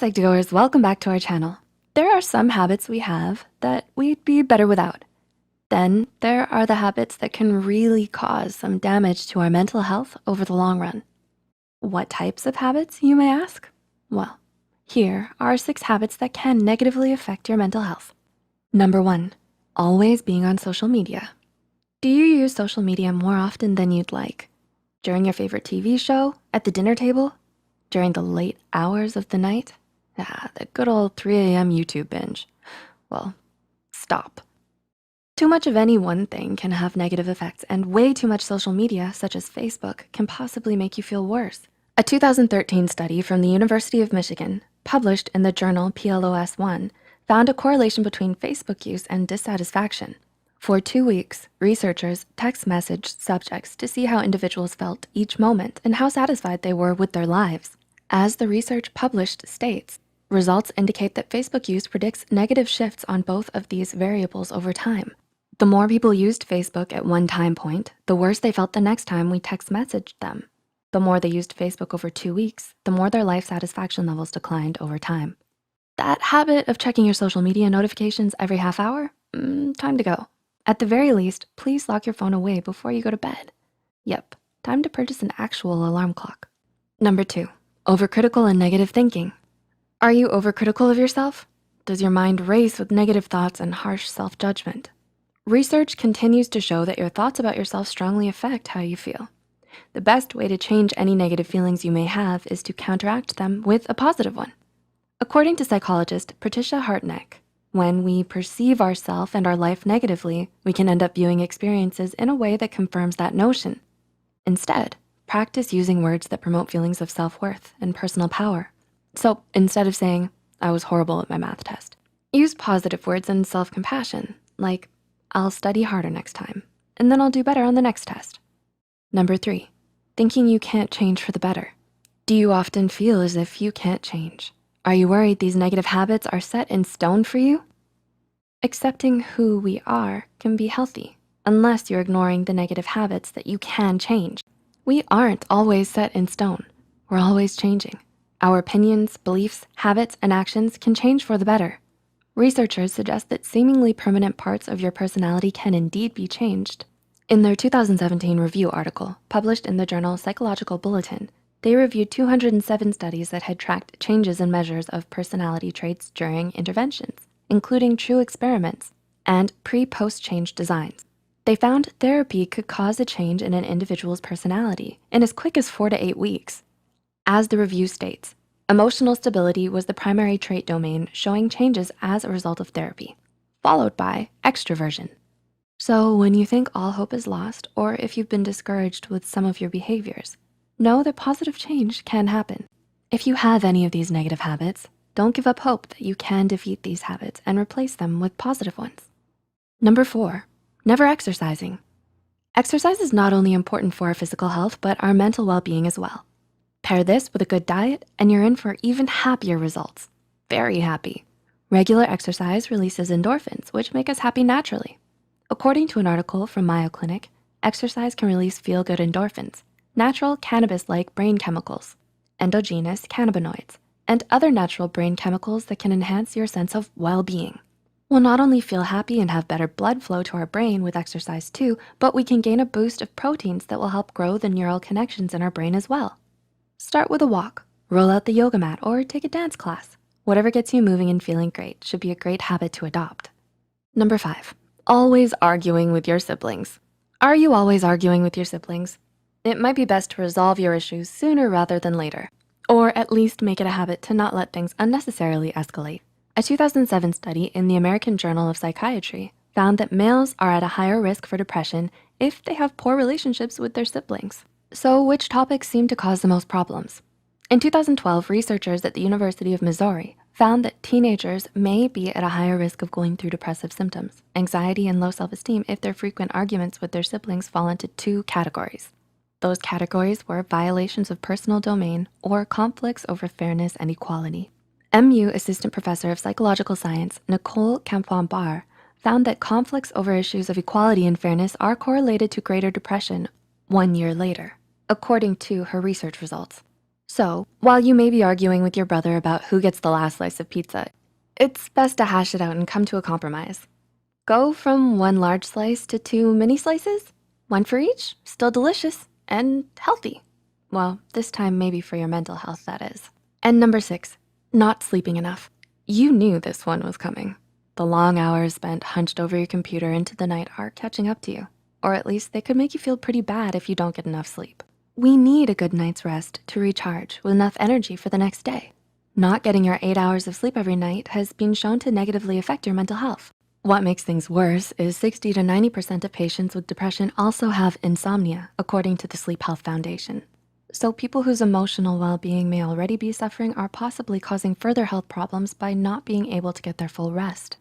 Psych2Goers, welcome back to our channel. There are some habits we have that we'd be better without. Then there are the habits that can really cause some damage to our mental health over the long run. What types of habits, you may ask? Well, here are 6 habits that can negatively affect your mental health. Number 1, always being on social media. Do you use social media more often than you'd like? During your favorite TV show, at the dinner table, during the late hours of the night? The good old 3 a.m. YouTube binge. Well, stop. Too much of any one thing can have negative effects, and way too much social media, such as Facebook, can possibly make you feel worse. A 2013 study from the University of Michigan, published in the journal PLOS One, found a correlation between Facebook use and dissatisfaction. For 2 weeks, researchers text messaged subjects to see how individuals felt each moment and how satisfied they were with their lives. As the research published states, results indicate that Facebook use predicts negative shifts on both of these variables over time. The more people used Facebook at one time point, the worse they felt the next time we text messaged them. The more they used Facebook over 2 weeks, the more their life satisfaction levels declined over time. That habit of checking your social media notifications every half hour? Time to go. At the very least, please lock your phone away before you go to bed. Yep, time to purchase an actual alarm clock. Number 2, overcritical and negative thinking. Are you overcritical of yourself? Does your mind race with negative thoughts and harsh self-judgment? Research continues to show that your thoughts about yourself strongly affect how you feel. The best way to change any negative feelings you may have is to counteract them with a positive one. According to psychologist Patricia Hartneck, when we perceive ourselves and our life negatively, we can end up viewing experiences in a way that confirms that notion. Instead, practice using words that promote feelings of self-worth and personal power. So instead of saying, "I was horrible at my math test," use positive words and self-compassion, like, "I'll study harder next time, and then I'll do better on the next test." Number 3, thinking you can't change for the better. Do you often feel as if you can't change? Are you worried these negative habits are set in stone for you? Accepting who we are can be healthy, unless you're ignoring the negative habits that you can change. We aren't always set in stone. We're always changing. Our opinions, beliefs, habits, and actions can change for the better. Researchers suggest that seemingly permanent parts of your personality can indeed be changed. In their 2017 review article, published in the journal Psychological Bulletin, they reviewed 207 studies that had tracked changes in measures of personality traits during interventions, including true experiments and pre-post change designs. They found therapy could cause a change in an individual's personality in as quick as 4 to 8 weeks. As the review states, emotional stability was the primary trait domain showing changes as a result of therapy, followed by extroversion. So when you think all hope is lost, or if you've been discouraged with some of your behaviors, know that positive change can happen. If you have any of these negative habits, don't give up hope that you can defeat these habits and replace them with positive ones. Number 4, never exercising. Exercise is not only important for our physical health, but our mental well-being as well. Pair this with a good diet and you're in for even happier results. Very happy. Regular exercise releases endorphins, which make us happy naturally. According to an article from Mayo Clinic, exercise can release feel-good endorphins, natural cannabis-like brain chemicals, endogenous cannabinoids, and other natural brain chemicals that can enhance your sense of well-being. We'll not only feel happy and have better blood flow to our brain with exercise too, but we can gain a boost of proteins that will help grow the neural connections in our brain as well. Start with a walk, roll out the yoga mat, or take a dance class. Whatever gets you moving and feeling great should be a great habit to adopt. Number 5, always arguing with your siblings. Are you always arguing with your siblings? It might be best to resolve your issues sooner rather than later, or at least make it a habit to not let things unnecessarily escalate. A 2007 study in the American Journal of Psychiatry found that males are at a higher risk for depression if they have poor relationships with their siblings. So which topics seem to cause the most problems? In 2012, researchers at the University of Missouri found that teenagers may be at a higher risk of going through depressive symptoms, anxiety, and low self-esteem if their frequent arguments with their siblings fall into 2 categories. Those categories were violations of personal domain or conflicts over fairness and equality. MU Assistant Professor of Psychological Science, Nicole Campoin-Barr, found that conflicts over issues of equality and fairness are correlated to greater depression 1 year later, according to her research results. So, while you may be arguing with your brother about who gets the last slice of pizza, it's best to hash it out and come to a compromise. Go from one large slice to two mini slices, one for each, still delicious and healthy. Well, this time maybe for your mental health, that is. And number 6, not sleeping enough. You knew this one was coming. The long hours spent hunched over your computer into the night are catching up to you, or at least they could make you feel pretty bad if you don't get enough sleep. We need a good night's rest to recharge with enough energy for the next day. Not getting your 8 hours of sleep every night has been shown to negatively affect your mental health. What makes things worse is 60 to 90% of patients with depression also have insomnia, according to the Sleep Health Foundation. So people whose emotional well-being may already be suffering are possibly causing further health problems by not being able to get their full rest.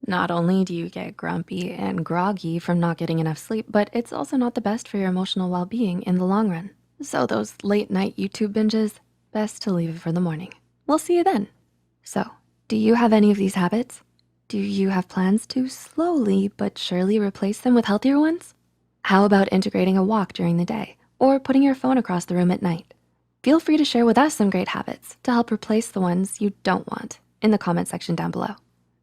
Not only do you get grumpy and groggy from not getting enough sleep, but it's also not the best for your emotional well-being in the long run. So those late night YouTube binges, best to leave it for the morning. We'll see you then. So, do you have any of these habits? Do you have plans to slowly but surely replace them with healthier ones? How about integrating a walk during the day or putting your phone across the room at night? Feel free to share with us some great habits to help replace the ones you don't want in the comment section down below.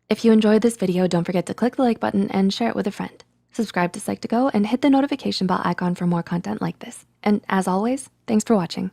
If you enjoyed this video, don't forget to click the like button and share it with a friend. Subscribe to Psych2Go and hit the notification bell icon for more content like this. And as always, thanks for watching.